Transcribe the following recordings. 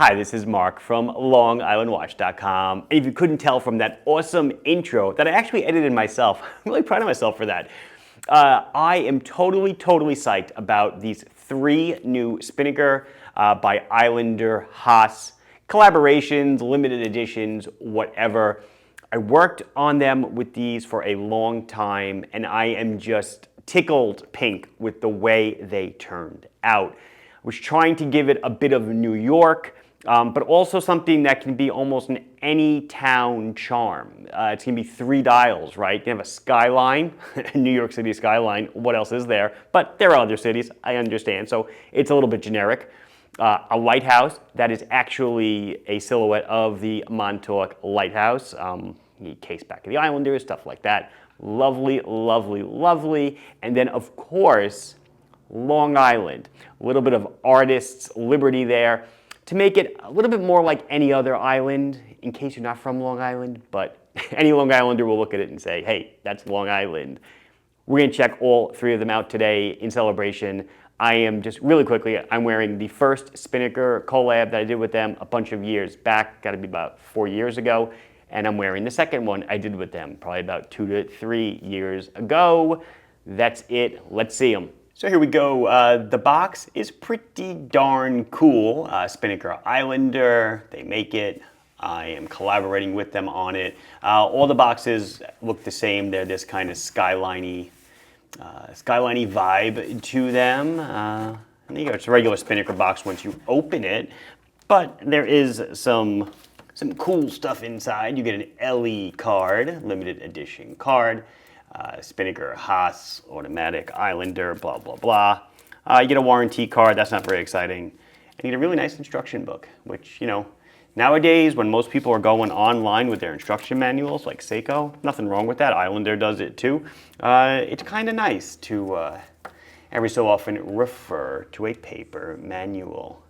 Hi, this is Mark from LongIslandWatch.com. If you couldn't tell from that awesome intro that I actually edited myself, I'm really proud of myself for that. I am totally psyched about these 3 new Spinnaker by Islander Haas collaborations, limited editions, whatever. I worked on them with these for a long time, and I am just tickled pink with the way they turned out. I was trying to give it a bit of New York, but also something that can be almost an any town charm. It's going to be 3 dials, right? You can have a Skyline, New York City Skyline. What else is there? But there are other cities, I understand, so it's a little bit generic. A lighthouse that is actually a silhouette of the Montauk Lighthouse. The case back of the Islanders, stuff like that. Lovely. And then, of course, Long Island. A little bit of artist's liberty there to make it a little bit more like any other island, in case you're not from Long Island, but any Long Islander will look at it and say, hey, that's Long Island. We're going to check all 3 of them out today in celebration. I am just really quickly, I'm wearing the first Spinnaker collab that I did with them a bunch of years back, got to be about 4 years ago, and I'm wearing the second one I did with them probably about 2 to 3 years ago. That's it. Let's see them. So here we go. The box is pretty darn cool. Spinnaker Islander, they make it. I am collaborating with them on it. All the boxes look the same. They're this kind of Skyline-y vibe to them. And there you go. It's a regular Spinnaker box once you open it, but there is some cool stuff inside. You get an LE card, limited edition card. Spinnaker Haas automatic Islander, blah blah blah. You get a warranty card. That's not very exciting. And you get a really nice instruction book, which, you know, nowadays when most people are going online with their instruction manuals, like Seiko, nothing wrong with that. Islander does it too. It's kind of nice to every so often refer to a paper manual.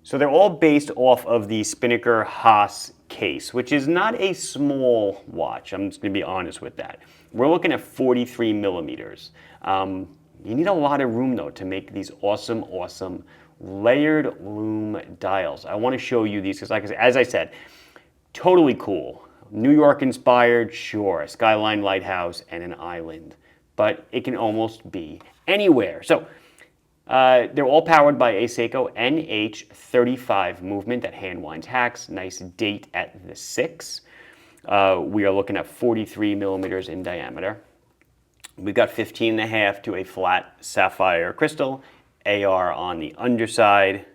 So they're all based off of the Spinnaker Haas case, which is not a small watch. I'm just going to be honest with that. We're looking at 43 millimeters. You need a lot of room, though, to make these awesome layered lume dials. I want to show you these because, as I said, totally cool. New York inspired, sure, a Skyline Lighthouse and an island, but it can almost be anywhere. So they're all powered by a Seiko NH35 movement that hand winds hacks. Nice date at the 6. We are looking at 43 millimeters in diameter. We've got 15.5 to a flat sapphire crystal. AR on the underside.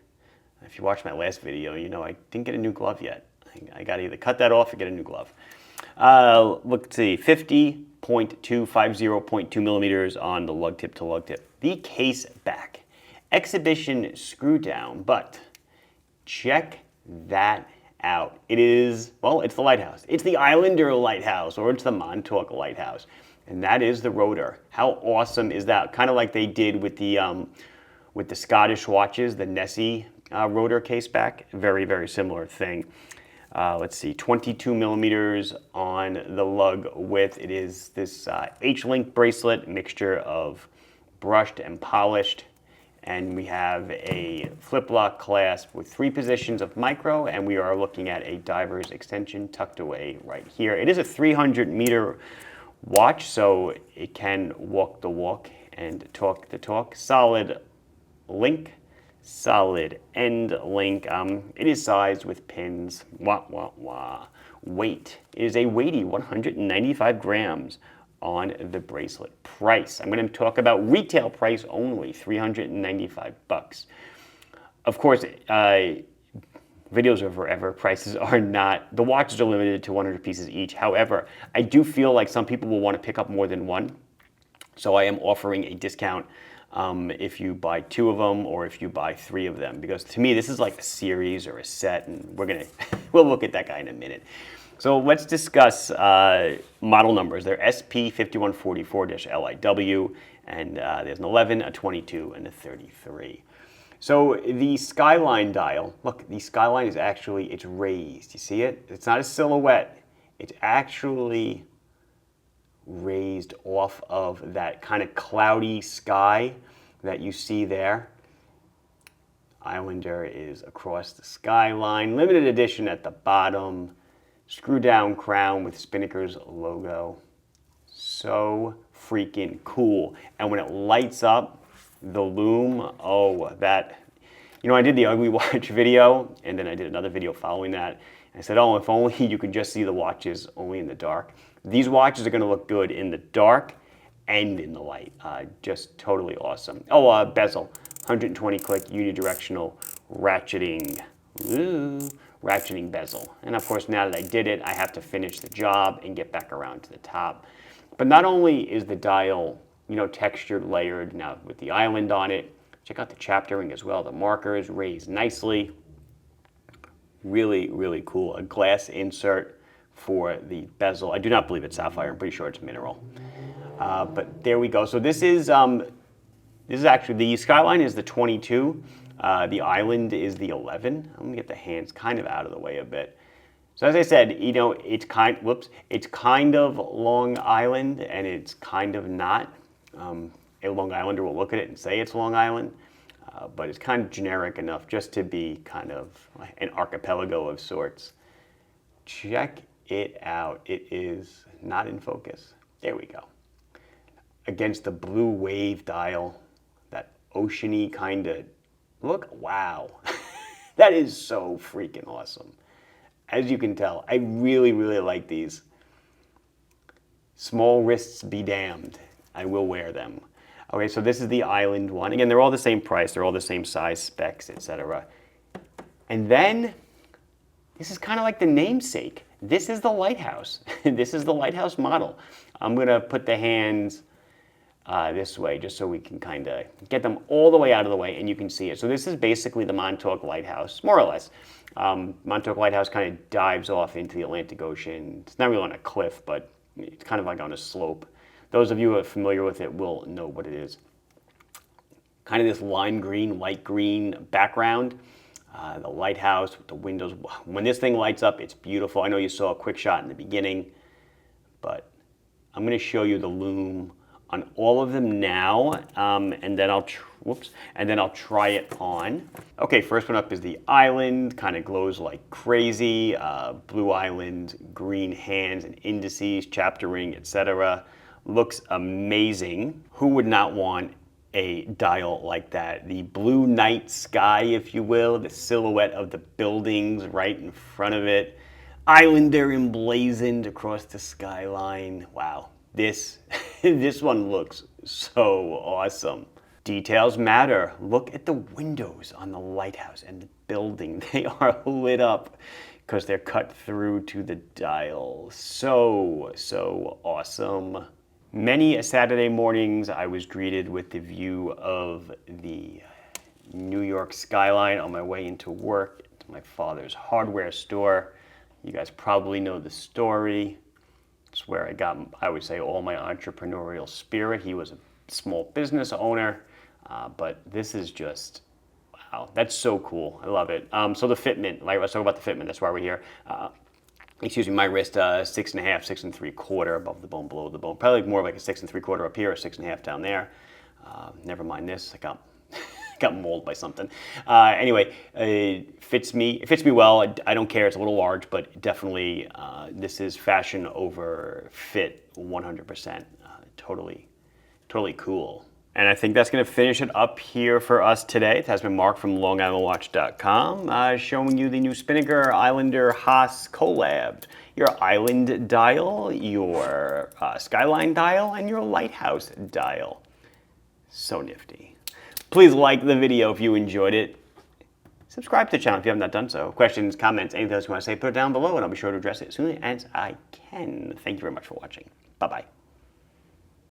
If you watched my last video, you know I didn't get a new glove yet. I got to either cut that off or get a new glove. Let's see, 50.250.2 millimeters on the lug tip to lug tip. The case back. Exhibition screw down, but check that out. It is, well, it's the Lighthouse. It's the Islander Lighthouse, or it's the Montauk Lighthouse. And that is the rotor. How awesome is that? Kind of like they did with the Scottish watches, the Nessie rotor case back. Very similar thing. Let's see, 22 millimeters on the lug width. It is this H-link bracelet, mixture of brushed and polished. And we have a flip lock clasp with 3 positions of micro, and we are looking at a diver's extension tucked away right here. It is a 300-meter watch, so it can walk the walk and talk the talk. Solid link, solid end link. It is sized with pins. Weight. It is a weighty 195 grams on the bracelet. Price. I'm going to talk about retail price only, $395. Of course, videos are forever. Prices are not. The watches are limited to 100 pieces each. However, I do feel like some people will want to pick up more than one. So I am offering a discount if you buy 2 of them or if you buy 3 of them. Because to me, this is like a series or a set, and we'll look at that guy in a minute. So let's discuss model numbers. They're SP5144-LIW, and there's an 11, a 22, and a 33. So the Skyline dial, look, the Skyline is actually, it's raised. You see it? It's not a silhouette. It's actually raised off of that kind of cloudy sky that you see there. Islander is across the Skyline. Limited edition at the bottom. Screw down crown with Spinnaker's logo. So freaking cool. And when it lights up, the lume, oh, that, you know, I did the ugly watch video, and then I did another video following that. I said, oh, if only you could just see the watches only in the dark. These watches are going to look good in the dark and in the light. Just totally awesome. Oh, bezel, 120 click unidirectional ratcheting. Ooh, ratcheting bezel. And of course, now that I did it, I have to finish the job and get back around to the top. But not only is the dial, you know, textured, layered, now with the island on it, check out the chapter ring as well. The markers raised nicely. Really, really cool. A glass insert for the bezel. I do not believe it's sapphire. I'm pretty sure it's mineral. But there we go. So this is actually, the Skyline is the 22. The Island is the 11. I'm gonna get the hands kind of out of the way a bit. So as I said, you know, it's kind of Long Island and it's kind of not. A Long Islander will look at it and say it's Long Island. But it's kind of generic enough just to be kind of an archipelago of sorts. Check it out. It is not in focus. There we go. Against the blue wave dial, that oceany kind of look. Wow. That is so freaking awesome. As you can tell, I really, really like these. Small wrists be damned. I will wear them. Okay, so this is the Island one. Again, they're all the same price. They're all the same size, specs, etc. And then, this is kind of like the namesake. This is the Lighthouse. This is the Lighthouse model. I'm going to put the hands this way just so we can kind of get them all the way out of the way and you can see it. So this is basically the Montauk Lighthouse, more or less. Montauk Lighthouse kind of dives off into the Atlantic Ocean. It's not really on a cliff, but it's kind of like on a slope. Those of you who are familiar with it will know what it is. Kind of this lime green, light green background. The lighthouse with the windows. When this thing lights up, it's beautiful. I know you saw a quick shot in the beginning, but I'm going to show you the lume on all of them now, and then I'll try it on. Okay, first one up is the Island. Kind of glows like crazy. Blue Island, green hands and indices, chapter ring, etc. Looks amazing. Who would not want a dial like that? The blue night sky, if you will, the silhouette of the buildings right in front of it. Islander emblazoned across the skyline. Wow, this one looks so awesome. Details matter. Look at the windows on the lighthouse and the building. They are lit up because they're cut through to the dial. So awesome. Many Saturday mornings, I was greeted with the view of the New York skyline on my way into work to my father's hardware store. You guys probably know the story. It's where I got, I would say, all my entrepreneurial spirit. He was a small business owner, but this is just, wow, that's so cool. I love it. So the fitment, like let's talk about the fitment. That's why we're here. Excuse me, my wrist 6.5, 6 3/4 above the bone, below the bone. Probably more like a 6 3/4 up here, or 6.5 down there. Never mind this. I got mauled by something. Anyway, it fits me. It fits me well. I don't care. It's a little large, but definitely this is fashion over fit 100%. Totally cool. And I think that's going to finish it up here for us today. It has been Mark from LongIslandWatch.com showing you the new Spinnaker Islander Haas collab. Your Island dial, your Skyline dial, and your Lighthouse dial. So nifty. Please like the video if you enjoyed it. Subscribe to the channel if you have not done so. Questions, comments, anything else you want to say, put it down below and I'll be sure to address it as soon as I can. Thank you very much for watching. Bye-bye.